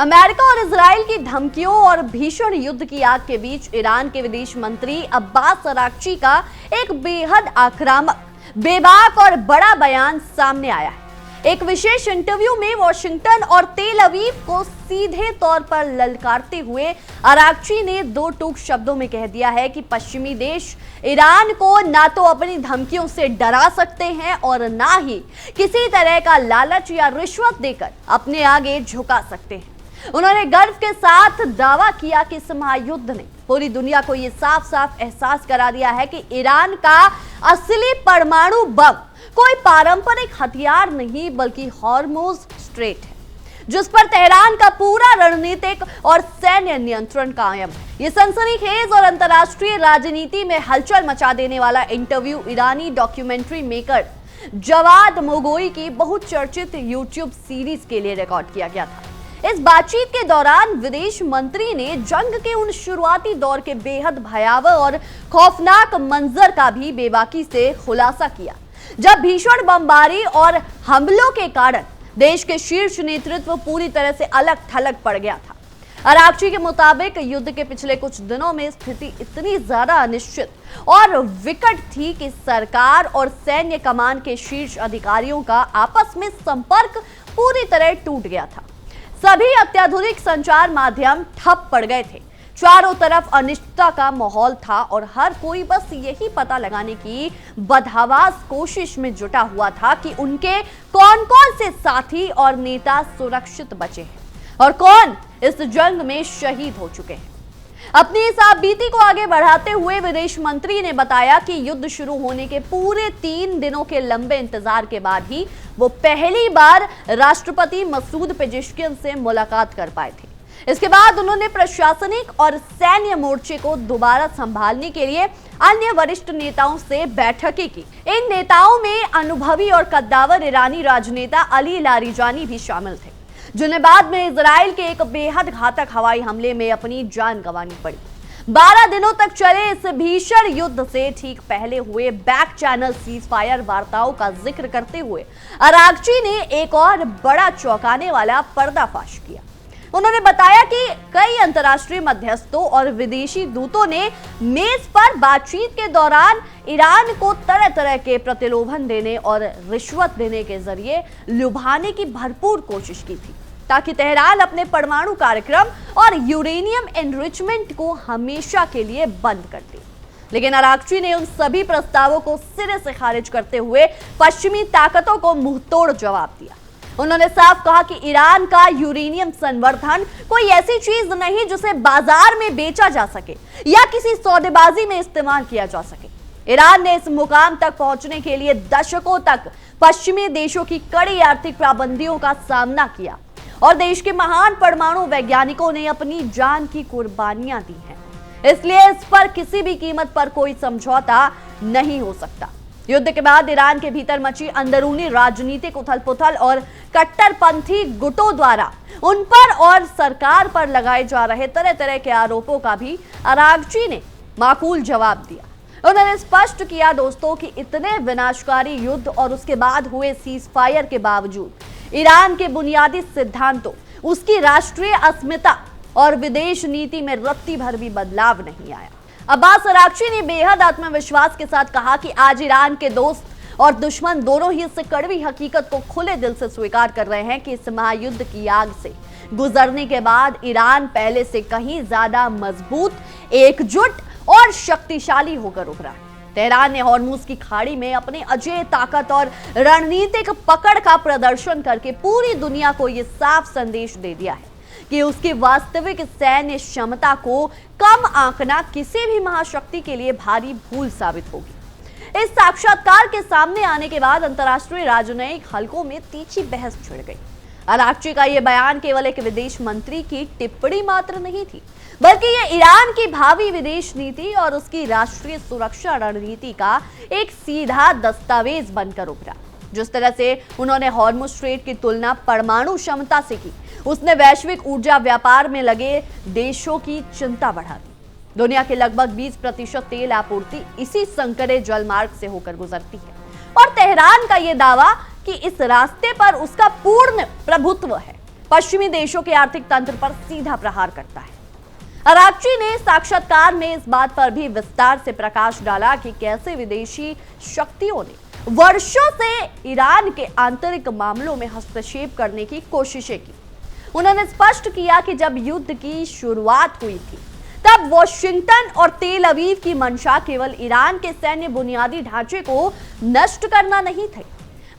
America और Israel की धमकियों और भीषण युद्ध की आग के बीच ईरान के विदेश मंत्री अब्बास अराक्ची का एक बेहद आक्रामक, बेबाक और बड़ा बयान सामने आया है। एक विशेष इंटरव्यू में वॉशिंगटन और तेल अवीव को सीधे तौर पर ललकारते हुए अराक्ची ने दो टूक शब्दों में कह दिया है कि पश्चिमी देश ईरान को ना तो अपनी धमकियों से डरा सकते हैं और ना ही किसी तरह का लालच या रिश्वत देकर अपने आगे झुका सकते हैं। उन्होंने गर्व के साथ दावा किया कि इस महायुद्ध ने पूरी दुनिया को यह साफ साफ एहसास करा दिया है कि ईरान का असली परमाणु बम कोई पारंपरिक हथियार नहीं बल्कि हॉर्मुज स्ट्रेट है, जिस पर तेहरान का पूरा रणनीतिक और सैन्य नियंत्रण कायम है। ये सनसनीखेज और अंतर्राष्ट्रीय राजनीति में हलचल मचा देने वाला इंटरव्यू ईरानी डॉक्यूमेंट्री मेकर जवाद मोगोई की बहुचर्चित यूट्यूब सीरीज के लिए रिकॉर्ड किया गया था। इस बातचीत के दौरान विदेश मंत्री ने जंग के उन शुरुआती दौर के बेहद भयावह और खौफनाक मंजर का भी बेबाकी से खुलासा किया, जब भीषण बमबारी और हमलों के कारण देश के शीर्ष नेतृत्व पूरी तरह से अलग थलग पड़ गया था। अराक्ची के मुताबिक युद्ध के पिछले कुछ दिनों में स्थिति इतनी ज्यादा अनिश्चित और विकट थी कि सरकार और सैन्य कमान के शीर्ष अधिकारियों का आपस में संपर्क पूरी तरह टूट गया था। सभी अत्याधुनिक संचार माध्यम ठप पड़ गए थे। चारों तरफ अनिश्चितता का माहौल था और हर कोई बस यही पता लगाने की बदहवास कोशिश में जुटा हुआ था कि उनके कौन कौन से साथी और नेता सुरक्षित बचे हैं और कौन इस जंग में शहीद हो चुके हैं। अपनी इस आपबीती को आगे बढ़ाते हुए विदेश मंत्री ने बताया कि युद्ध शुरू होने के पूरे 3 दिनों के लंबे इंतजार के बाद ही वो पहली बार राष्ट्रपति मसूद पेजेश्कियन से मुलाकात कर पाए थे। इसके बाद उन्होंने प्रशासनिक और सैन्य मोर्चे को दोबारा संभालने के लिए अन्य वरिष्ठ नेताओं से बैठकें की। इन नेताओं में अनुभवी और कद्दावर ईरानी राजनेता अली लारीजानी भी शामिल थे, जिन्हें बाद में इजराइल के एक बेहद घातक हवाई हमले में अपनी जान गंवानी पड़ी। 12 दिनों तक चले इस भीषण युद्ध से ठीक पहले हुए बैक चैनल सीज फायर वार्ताओं का जिक्र करते हुए अराक्ची ने एक और बड़ा चौंकाने वाला पर्दाफाश किया। उन्होंने बताया कि कई अंतर्राष्ट्रीय मध्यस्थों और विदेशी दूतों ने मेज पर बातचीत के दौरान ईरान को तरह तरह के प्रतिलोभन देने और रिश्वत देने के जरिए लुभाने की भरपूर कोशिश की थी, ताकि तेहरान अपने परमाणु कार्यक्रम और यूरेनियम एनरिचमेंट को हमेशा के लिए बंद कर दे। लेकिन अराक्ची ने उन सभी प्रस्तावों को सिरे से खारिज करते हुए पश्चिमी ताकतों को मुंहतोड़ जवाब दिया। उन्होंने साफ कहा कि ईरान का यूरेनियम संवर्धन कोई ऐसी चीज नहीं जिसे बाजार में बेचा जा सके या किसी सौदेबाजी में इस्तेमाल किया जा सके। ईरान ने इस मुकाम तक पहुंचने के लिए दशकों तक पश्चिमी देशों की कड़ी आर्थिक पाबंदियों का सामना किया और देश के महान परमाणु वैज्ञानिकों ने अपनी जान की कुर्बानियां दी हैं। इसलिए इस पर किसी भी कीमत पर कोई समझौता नहीं हो सकता। युद्ध के बाद ईरान के भीतर मची अंदरूनी राजनीतिक उथल-पुथल और कट्टरपंथी गुटों द्वारा उन पर और सरकार पर लगाए जा रहे तरह तरह के आरोपों का भी अराक्ची ने माकूल जवाब दिया। उन्होंने स्पष्ट किया दोस्तों कि इतने विनाशकारी युद्ध और उसके बाद हुए सीज फायर के बावजूद ईरान के बुनियादी सिद्धांतों, उसकी राष्ट्रीय अस्मिता और विदेश नीति में रत्ती भर भी बदलाव नहीं आया। अब्बास अराक्ची ने बेहद आत्मविश्वास के साथ कहा कि आज ईरान के दोस्त और दुश्मन दोनों ही इस कड़वी हकीकत को खुले दिल से स्वीकार कर रहे हैं कि इस महायुद्ध की आग से गुजरने के बाद ईरान पहले से कहीं ज्यादा मजबूत, एकजुट और शक्तिशाली होकर उभरा है। तेहरान ने हॉर्मुज की खाड़ी में अपने अजेय ताकत और रणनीतिक पकड़ का प्रदर्शन करके पूरी दुनिया को यह साफ संदेश दे दिया है कि उसकी वास्तविक सैन्य क्षमता को कम आंकना किसी भी महाशक्ति के लिए भारी भूल साबित होगी। इस साक्षात्कार के सामने आने के बाद अंतर्राष्ट्रीय राजनयिक हलकों में तीखी बहस छिड़ गई। अराक्ची का यह बयान केवल एक विदेश मंत्री की टिप्पणी मात्र नहीं थी, बल्कि यह ईरान की भावी विदेश नीति और उसकी राष्ट्रीय सुरक्षा रणनीति का एक सीधा दस्तावेज बनकर उभरा। जिस तरह से उन्होंने हॉर्मुज स्ट्रेट की तुलना परमाणु क्षमता से की, उसने वैश्विक ऊर्जा व्यापार में लगे देशों की चिंता बढ़ा दी। दुनिया के लगभग 20% तेल आपूर्ति इसी संकरे जलमार्ग से होकर गुजरती है और तेहरान का यह दावा कि इस रास्ते पर उसका पूर्ण प्रभुत्व है, पश्चिमी देशों के आर्थिक तंत्र पर सीधा प्रहार करता है। अराक्ची ने साक्षात्कार में इस बात पर भी विस्तार से प्रकाश डाला कि कैसे विदेशी शक्तियों ने वर्षों से ईरान के आंतरिक मामलों में हस्तक्षेप करने की कोशिशें की। उन्होंने स्पष्ट किया कि जब युद्ध की शुरुआत हुई थी तब वॉशिंगटन और तेल अवीव की मंशा केवल ईरान के सैन्य बुनियादी ढांचे को नष्ट करना नहीं थी,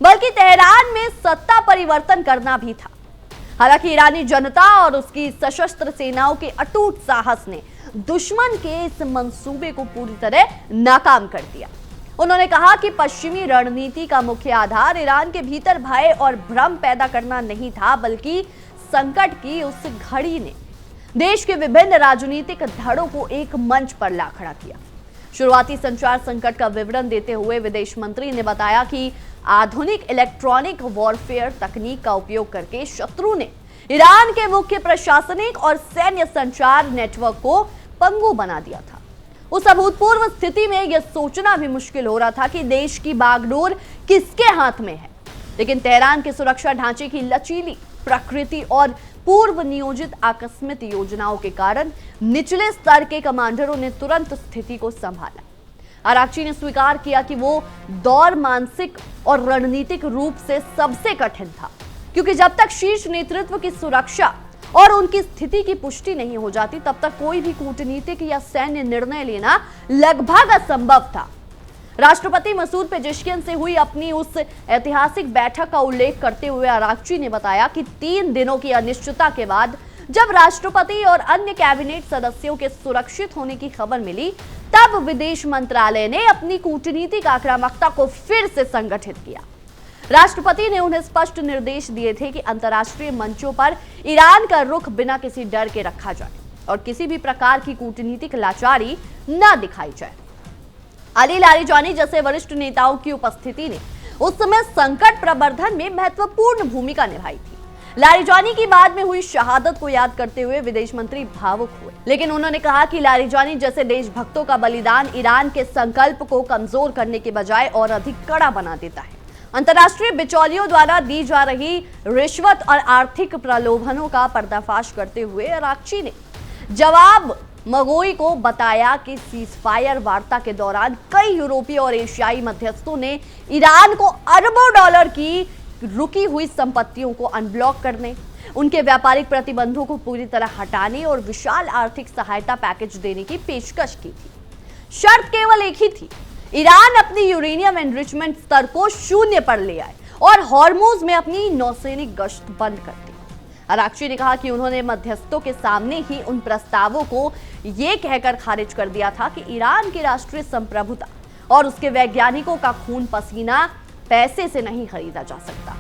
बल्कि तेहरान में सत्ता परिवर्तन करना भी था। हालांकि ईरानी जनता और उसकी सशस्त्र सेनाओं के अटूट साहस ने दुश्मन के इस मंसूबे को पूरी तरह नाकाम कर दिया। उन्होंने कहा कि पश्चिमी रणनीति का मुख्य आधार ईरान के भीतर भय और भ्रम पैदा करना नहीं था, बल्कि संकट की उस घड़ी ने देश के विभिन्न राजनीतिक धड़ों को एक मंच पर ला खड़ा किया। शुरुआती संचार संकट का विवरण देते हुए विदेश मंत्री ने बताया कि आधुनिक इलेक्ट्रॉनिक वॉरफेयर तकनीक का उपयोग करके शत्रु ने ईरान के मुख्य प्रशासनिक और सैन्य संचार नेटवर्क को पंगु बना दिया था। उस अभूतपूर्व स्थिति में यह सोचना भी मुश्किल हो रहा था कि देश की बागडोर किसके हाथ में है, लेकिन तेहरान के सुरक्षा ढांचे की लचीली प्रकृति और पूर्व नियोजित आकस्मिक योजनाओं के कारण निचले स्तर के कमांडरों ने तुरंत स्थिति को संभाला। अराक्ची ने स्वीकार किया कि वो दौर मानसिक और रणनीतिक रूप से सबसे कठिन था, क्योंकि जब तक शीर्ष नेतृत्व की सुरक्षा और उनकी स्थिति की पुष्टि नहीं हो जाती तब तक कोई भी कूटनीतिक या सैन्य निर्णय लेना लगभग असंभव था। राष्ट्रपति मसूद पेजेश्कियन से हुई अपनी उस ऐतिहासिक बैठक का उल्लेख करते हुए अराक्ची ने बताया कि 3 दिनों की अनिश्चितता के बाद जब राष्ट्रपति और अन्य कैबिनेट सदस्यों के सुरक्षित होने की खबर मिली, तब विदेश मंत्रालय ने अपनी कूटनीतिक आक्रामकता को फिर से संगठित किया। राष्ट्रपति ने उन्हें स्पष्ट निर्देश दिए थे कि अंतर्राष्ट्रीय मंचों पर ईरान का रुख बिना किसी डर के रखा जाए और किसी भी प्रकार की कूटनीतिक लाचारी न दिखाई जाए। अली लारीजानी जैसे वरिष्ठ नेताओं की उपस्थिति ने उस समय संकट प्रबंधन में महत्वपूर्ण भूमिका निभाई थी। लारीजानी की बाद में हुई शहादत को याद करते हुए विदेश मंत्री भावुक हुए, लेकिन उन्होंने कहा कि लारीजानी जैसे देशभक्तों का बलिदान ईरान के संकल्प को कमजोर करने के बजाय और अधिक कड़ा बना देता है। अंतर्राष्ट्रीय बिचौलियों द्वारा दी जा रही रिश्वत और आर्थिक प्रलोभनों का पर्दाफाश करते हुए अराक्ची ने जवाब मगोई को बताया कि सीजफायर वार्ता के दौरान कई यूरोपीय और एशियाई मध्यस्थों ने ईरान को अरबों डॉलर की रुकी हुई संपत्तियों को अनब्लॉक करने, उनके व्यापारिक प्रतिबंधों को पूरी तरह हटाने और विशाल आर्थिक सहायता पैकेज देने की पेशकश की थी। शर्त केवल एक ही थी, ईरान अपनी यूरेनियम एनरिचमेंट स्तर को 0 पर ले आए और हॉर्मुज में अपनी नौसैनिक गश्त बंद कर दी। अराक्ची ने कहा कि उन्होंने मध्यस्थों के सामने ही उन प्रस्तावों को यह कहकर खारिज कर दिया था कि ईरान की राष्ट्रीय संप्रभुता और उसके वैज्ञानिकों का खून पसीना पैसे से नहीं खरीदा जा सकता।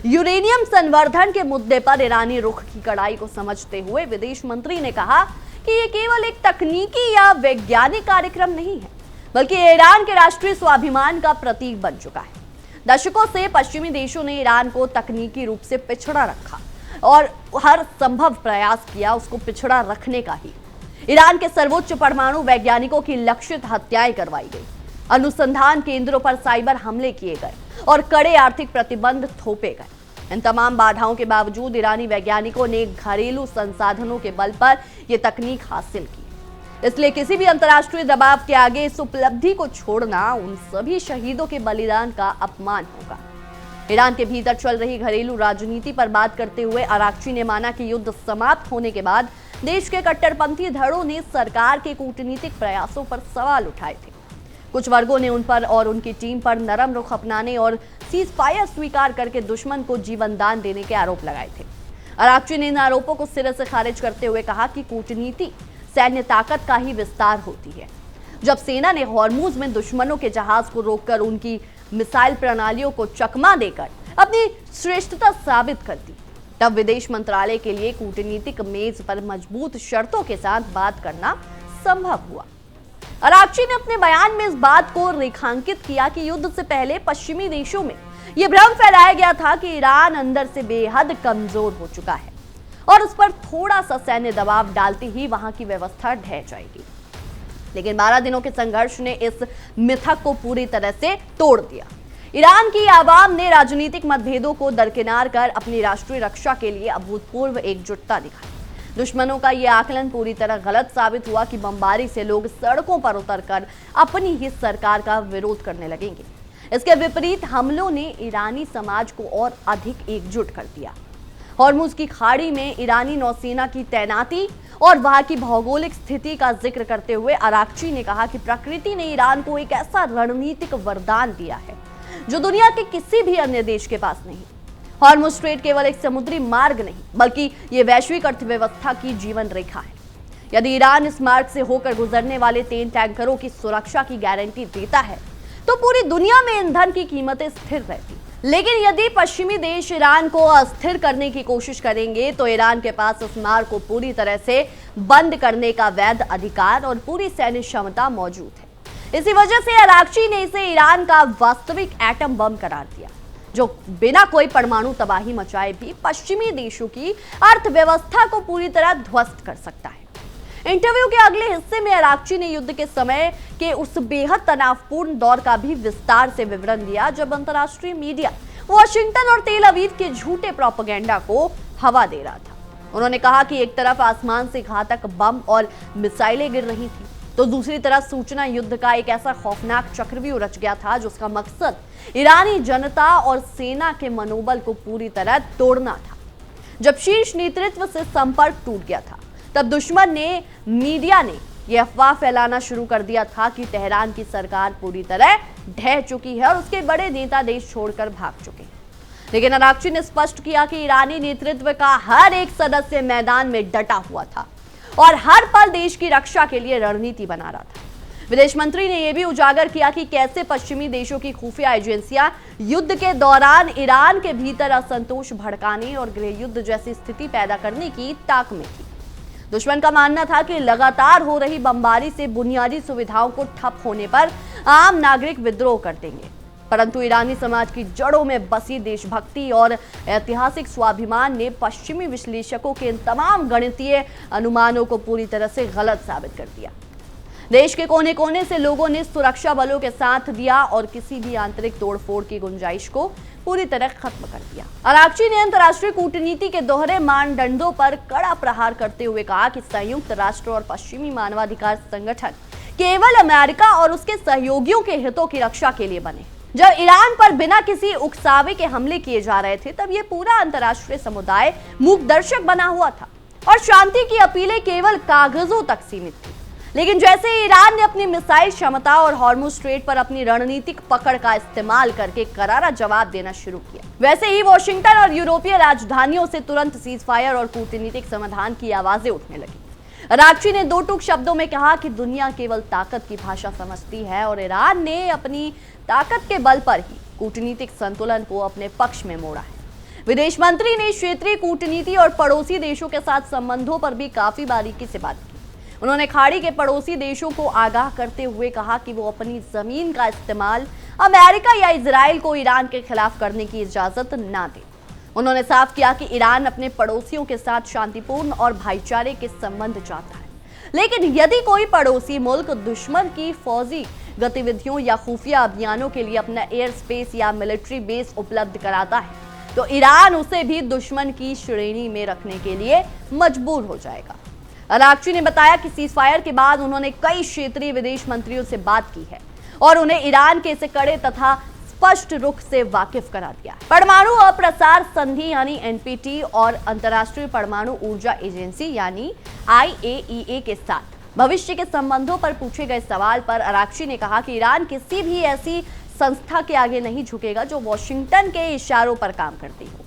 यूरेनियम संवर्धन के मुद्दे पर ईरानी रुख की कड़ाई को समझते हुए विदेश मंत्री ने कहा कि यह केवल एक तकनीकी या वैज्ञानिक कार्यक्रम नहीं है, बल्कि ईरान के राष्ट्रीय स्वाभिमान का प्रतीक बन चुका है। दशकों से पश्चिमी देशों ने ईरान को तकनीकी रूप से पिछड़ा रखा और हर संभव प्रयास किया उसको पिछड़ा रखने का ही। ईरान के सर्वोच्च परमाणु वैज्ञानिकों की लक्षित हत्याएं करवाई गई, अनुसंधान केंद्रों पर साइबर हमले किए गए और कड़े आर्थिक प्रतिबंध थोपे गए। इन तमाम बाधाओं के बावजूद ईरानी वैज्ञानिकों ने घरेलू संसाधनों के बल पर यह तकनीक हासिल की। इसलिए किसी भी अंतर्राष्ट्रीय दबाव के आगे इस उपलब्धि को छोड़ना उन सभी शहीदों के बलिदान का अपमान होगा। ईरान के भीतर चल रही घरेलू राजनीति पर बात करते हुए अराक्ची ने माना कि युद्ध समाप्त होने के बाद देश के कट्टरपंथी धड़ों ने सरकार के कूटनीतिक प्रयासों पर सवाल उठाए थे। कुछ वर्गों ने उन पर और उनकी टीम पर नरम रुख अपनाने और सीजफायर स्वीकार करके दुश्मन को जीवन दान देने के आरोप लगाए थे। अराक्ची ने इन आरोपों को सिरे से खारिज करते हुए कहा कि कूटनीति सैन्य ताकत का ही विस्तार होती है। जब सेना ने हॉर्मुज में दुश्मनों के जहाज को रोककर उनकी मिसाइल प्रणालियों को चकमा देकर अपनी श्रेष्ठता साबित कर दी, तब विदेश मंत्रालय के लिए कूटनीतिक मेज पर मजबूत शर्तों के साथ बात करना संभव हुआ। अराक्ची ने अपने बयान में इस बात को रेखांकित किया कि युद्ध से पहले पश्चिमी देशों में यह भ्रम फैलाया गया था कि ईरान अंदर से बेहद कमजोर हो चुका है और उस पर थोड़ा सा सैन्य दबाव डालते ही वहां की व्यवस्था ढह जाएगी। लेकिन 12 दिनों के संघर्ष ने इस मिथक को पूरी तरह से तोड़ दिया। ईरान की आवाम ने राजनीतिक मतभेदों को दरकिनार कर अपनी राष्ट्रीय रक्षा के लिए अभूतपूर्व एकजुटता दिखाई। दुश्मनों का यह आकलन पूरी तरह गलत साबित हुआ कि बमबारी से लोग सड़कों पर उतरकर अपनी ही सरकार का विरोध करने लगेंगे। इसके विपरीत हमलों ने ईरानी समाज को और अधिक एकजुट कर दिया। हॉर्मुज की खाड़ी में ईरानी नौसेना की तैनाती और वहां की भौगोलिक स्थिति का जिक्र करते हुए अराक्ची ने कहा कि प्रकृति ने ईरान को एक ऐसा रणनीतिक वरदान दिया है जो दुनिया के किसी भी अन्य देश के पास नहीं। हॉर्मुज स्ट्रेट केवल एक समुद्री मार्ग नहीं बल्कि ये वैश्विक अर्थव्यवस्था की जीवन रेखा है। यदि ईरान इस मार्ग से होकर गुजरने वाले तेल टैंकरों की सुरक्षा की गारंटी देता है तो पूरी दुनिया में ईंधन की कीमतें स्थिर रहती। लेकिन यदि पश्चिमी देश ईरान को अस्थिर करने की कोशिश करेंगे तो ईरान के पास इस मार्ग को पूरी तरह से बंद करने का वैध अधिकार और पूरी सैन्य क्षमता मौजूद है। इसी वजह से अराक्ची ने इसे ईरान का वास्तविक एटम बम करार दिया जो बिना कोई परमाणु तबाही मचाए भी पश्चिमी देशों की अर्थव्यवस्था को पूरी तरह ध्वस्त कर सकता है। इंटरव्यू के अगले हिस्से में अराक्ची ने युद्ध के समय के उस बेहद तनावपूर्ण दौर का भी विस्तार से विवरण दिया जब अंतर्राष्ट्रीय मीडिया वॉशिंगटन और तेल अवीव के झूठे प्रोपेगेंडा को हवा दे रहा था। उन्होंने कहा कि एक तरफ आसमान से घातक बम और मिसाइलें गिर रही थी तो दूसरी तरफ सूचना युद्ध का एक ऐसा खौफनाक चक्रव्यूह रच गया था जिसका मकसद ईरानी जनता और सेना के मनोबल को पूरी तरह तोड़ना था। जब शीर्ष नेतृत्व से संपर्क टूट गया था तब दुश्मन ने मीडिया ने यह अफवाह फैलाना शुरू कर दिया था कि तेहरान की सरकार पूरी तरह ढह चुकी है और उसके बड़े नेता देश छोड़कर भाग चुके हैं। लेकिन अराक्ची ने स्पष्ट किया कि ईरानी नेतृत्व का हर एक सदस्य मैदान में डटा हुआ था और हर पल देश की रक्षा के लिए रणनीति बना रहा था। विदेश मंत्री ने यह भी उजागर किया कि कैसे पश्चिमी देशों की खुफिया एजेंसियां युद्ध के दौरान ईरान के भीतर असंतोष भड़काने और गृह युद्ध जैसी स्थिति पैदा करने की ताक में थी। दुश्मन का मानना था कि लगातार हो रही बमबारी से बुनियादी सुविधाओं को ठप होने पर आम नागरिक विद्रोह कर देंगे, परंतु ईरानी समाज की जड़ों में बसी देशभक्ति और ऐतिहासिक स्वाभिमान ने पश्चिमी विश्लेषकों के इन तमाम गणितीय अनुमानों को पूरी तरह से गलत साबित कर दिया। देश के कोने कोने से लोगों ने सुरक्षा बलों के साथ दिया और किसी भी आंतरिक तोड़फोड़ की गुंजाइश को पूरी तरह खत्म कर दिया। अराक्ची ने अंतर्राष्ट्रीय कूटनीति के दोहरे मानदंडों पर कड़ा प्रहार करते हुए कहा कि संयुक्त राष्ट्र और पश्चिमी मानवाधिकार संगठन केवल अमेरिका और उसके सहयोगियों के हितों की रक्षा के लिए बने। जब ईरान पर बिना किसी उकसावे के हमले किए जा रहे थे तब यह पूरा अंतर्राष्ट्रीय समुदाय मूक दर्शक बना हुआ था और शांति की अपीलें केवल कागजों तक सीमित थी। लेकिन जैसे ईरान ने अपनी मिसाइल क्षमता और हॉर्मुज स्ट्रेट पर अपनी रणनीतिक पकड़ का इस्तेमाल करके करारा जवाब देना शुरू किया, वैसे ही वॉशिंगटन और यूरोपीय राजधानियों से तुरंत सीज फायर और कूटनीतिक समाधान की आवाजें उठने लगी। अराक्ची ने दो टूक शब्दों में कहा कि दुनिया केवल ताकत की भाषा समझती है और ईरान ने अपनी ताकत के बल पर ही कूटनीतिक संतुलन को अपने पक्ष में मोड़ा है। विदेश मंत्री ने क्षेत्रीय कूटनीति और पड़ोसी देशों के साथ संबंधों पर भी काफी बारीकी से बात की। उन्होंने खाड़ी के पड़ोसी देशों को आगाह करते हुए कहा कि वो अपनी जमीन का इस्तेमाल अमेरिका या इजराइल को ईरान के खिलाफ करने की इजाजत ना दे। उन्होंने साफ किया कि ईरान अपने पड़ोसियों के साथ शांतिपूर्ण और भाईचारे के संबंध चाहता है, लेकिन यदि कोई पड़ोसी मुल्क दुश्मन की फौजी गतिविधियों या खुफिया अभियानों के लिए अपना एयर स्पेस या मिलिट्री बेस उपलब्ध कराता है तो ईरान उसे भी दुश्मन की श्रेणी में रखने के लिए मजबूर हो जाएगा। अराक्ची ने बताया कि सीज फायर के बाद उन्होंने कई क्षेत्रीय विदेश मंत्रियों से बात की है और उन्हें ईरान के इसे कड़े तथा स्पष्ट रुख से वाकिफ करा दिया। परमाणु अप्रसार संधि यानी एनपीटी और अंतर्राष्ट्रीय परमाणु ऊर्जा एजेंसी यानी IAEA के साथ भविष्य के संबंधों पर पूछे गए सवाल पर अराक्ची ने कहा कि ईरान किसी भी ऐसी संस्था के आगे नहीं झुकेगा जो वॉशिंगटन के इशारों पर काम करती हो।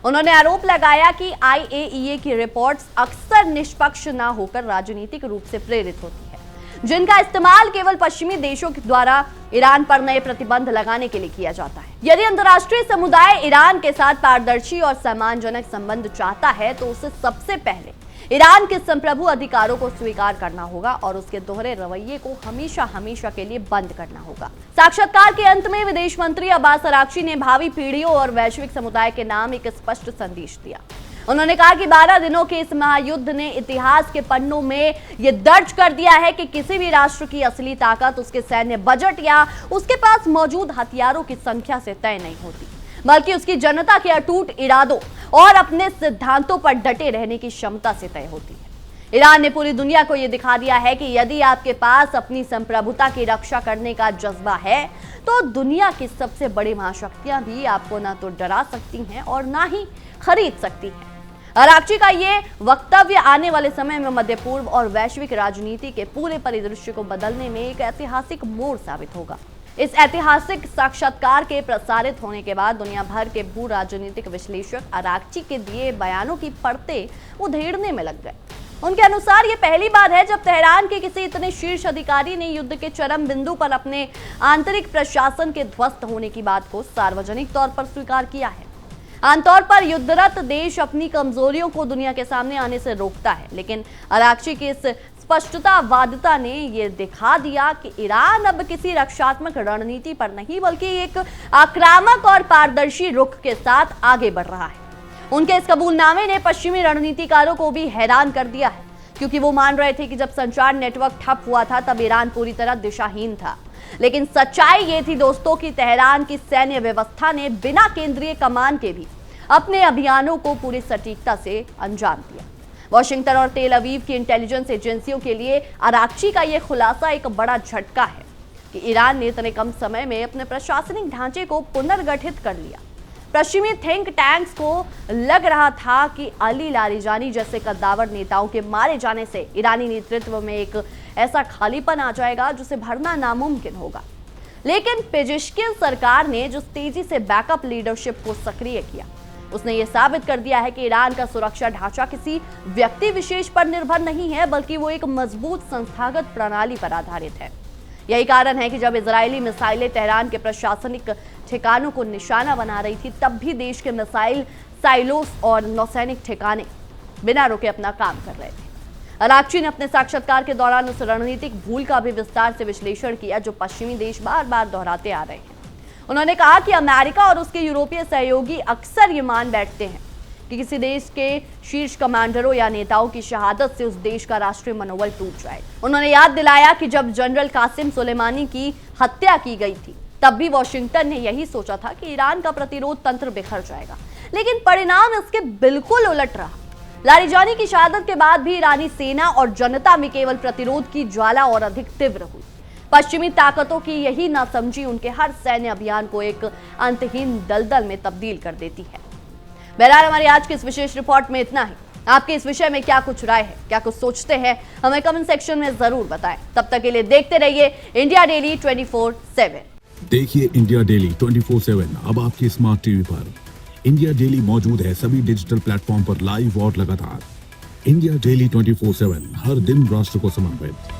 उन्होंने आरोप लगाया कि IAEA की रिपोर्ट्स अक्सर निष्पक्ष न होकर राजनीतिक रूप से प्रेरित होती है, जिनका इस्तेमाल केवल पश्चिमी देशों के द्वारा ईरान पर नए प्रतिबंध लगाने के लिए किया जाता है। यदि अंतर्राष्ट्रीय समुदाय ईरान के साथ पारदर्शी और सम्मानजनक संबंध चाहता है तो उसे सबसे पहले ईरान के संप्रभु अधिकारों को स्वीकार करना होगा और उसके दोहरे रवैये को हमेशा हमेशा के लिए बंद करना होगा। साक्षात्कार के अंत में विदेश मंत्री अब्बास अराक्ची ने भावी पीढ़ियों और वैश्विक समुदाय के नाम एक स्पष्ट संदेश दिया। उन्होंने कहा कि 12 दिनों के इस महायुद्ध ने इतिहास के पन्नों में यह दर्ज कर दिया है कि किसी भी राष्ट्र की असली ताकत उसके सैन्य बजट या उसके पास मौजूद हथियारों की संख्या से तय नहीं होती, बल्कि उसकी जनता के अटूट इरादों और अपने सिद्धांतों पर डटे रहने की क्षमता से तय होती है। ईरान ने पूरी दुनिया को यह दिखा दिया है कि यदि आपके पास अपनी संप्रभुता की रक्षा करने का जज्बा है तो दुनिया की सबसे बड़ी महाशक्तियां भी आपको ना तो डरा सकती हैं और ना ही खरीद सकती हैं। अराक्ची का ये वक्तव्य आने वाले समय में मध्य पूर्व और वैश्विक राजनीति के पूरे परिदृश्य को बदलने में एक ऐतिहासिक मोड़ साबित होगा। इस ऐतिहासिक साक्षात्कार के प्रसारित होने के बाद दुनिया भर के भू राजनीतिक विश्लेषक अराक्ची के दिए बयानों की परतें उधेड़ने में लग गए। उनके अनुसार ये पहली बार है जब तेहरान के किसी इतने शीर्ष अधिकारी ने युद्ध के चरम बिंदु पर अपने आंतरिक प्रशासन के ध्वस्त होने की बात को सार्वजनिक तौर पर स्वीकार किया है। आमतौर पर युद्धरत देश अपनी कमजोरियों को दुनिया के सामने आने से रोकता है, लेकिन अराक्ची की इस स्पष्टतावादिता ने यह दिखा दिया कि ईरान अब किसी रक्षात्मक रणनीति पर नहीं बल्कि एक आक्रामक और पारदर्शी रुख के साथ आगे बढ़ रहा है। उनके इस कबूलनामे ने पश्चिमी रणनीतिकारों को भी हैरान कर दिया है, क्योंकि वो मान रहे थे कि जब संचार नेटवर्क ठप हुआ था तब ईरान पूरी तरह दिशाहीन था। लेकिन सच्चाई ये थी दोस्तों कि तेहरान की सैन्य व्यवस्था ने बिना केंद्रीय कमान के भी अपने अभियानों को पूरी सटीकता से अंजाम दिया। वॉशिंगटन और तेल अवीव की इंटेलिजेंस एजेंसियों के लिए अराक्ची का यह खुलासा एक बड़ा झटका है कि ईरान ने इतने कम समय में अपने प्रशासनिक ढांचे को पुनर्गठित कर लिया। पश्चिमी थिंक टैंक्स को लग रहा था कि अली लारिजानी जैसे कद्दावर नेताओं के मारे जाने से ईरानी नेतृत्व में एक ऐसा खालीपन आ जाएगा जिसे भरना नामुमकिन होगा। लेकिन पेजेश्किन सरकार ने जो तेजी से बैकअप लीडरशिप को सक्रिय किया, उसने ये साबित कर दिया है कि ईरान का सुरक्षा ढांचा किसी व्यक्ति विशेष पर निर्भर नहीं है, बल्कि वो एक मजबूत संस्थागत प्रणाली पर आधारित है। यही कारण है कि जब इजरायली मिसाइलें तेहरान के प्रशासनिक ठिकानों को निशाना बना रही थी, तब भी देश के मिसाइल साइलोस और नौसैनिक ठिकाने बिना रुके अपना काम कर रहे थे। अराक्ची ने अपने साक्षात्कार के दौरान उस रणनीतिक भूल का भी विस्तार से विश्लेषण किया जो पश्चिमी देश बार बार दोहराते आ रहे हैं। उन्होंने कहा कि अमेरिका और उसके यूरोपीय सहयोगी अक्सर ये मान बैठते हैं कि किसी देश के शीर्ष कमांडरों या नेताओं की शहादत से उस देश का राष्ट्रीय मनोबल टूट जाए। उन्होंने याद दिलाया कि जब जनरल कासिम सुलेमानी की हत्या की गई थी, तब भी वॉशिंगटन ने यही सोचा था कि ईरान का प्रतिरोध तंत्र बिखर जाएगा, लेकिन परिणाम इसके बिल्कुल उलट रहा। लारिजानी की शहादत के बाद भी ईरानी सेना और जनता में केवल प्रतिरोध की ज्वाला और अधिक तीव्र हुई। पश्चिमी ताकतों की यही नासमझी उनके हर सैन्य अभियान को एक अंतहीन दलदल में तब्दील कर देती है। बहरहाल हमारी आज की इस विशेष रिपोर्ट में इतना ही। आपके इस विषय में क्या कुछ राय है, क्या कुछ सोचते हैं, हमें कमेंट सेक्शन में जरूर बताएं। तब तक के लिए देखते रहिए इंडिया डेली 24/7। देखिए इंडिया डेली 24/7 अब आपके स्मार्ट टीवी पर। इंडिया डेली मौजूद है सभी डिजिटल प्लेटफॉर्म पर लाइव और लगातार। इंडिया डेली 24/7 हर दिन राष्ट्र को समर्पित।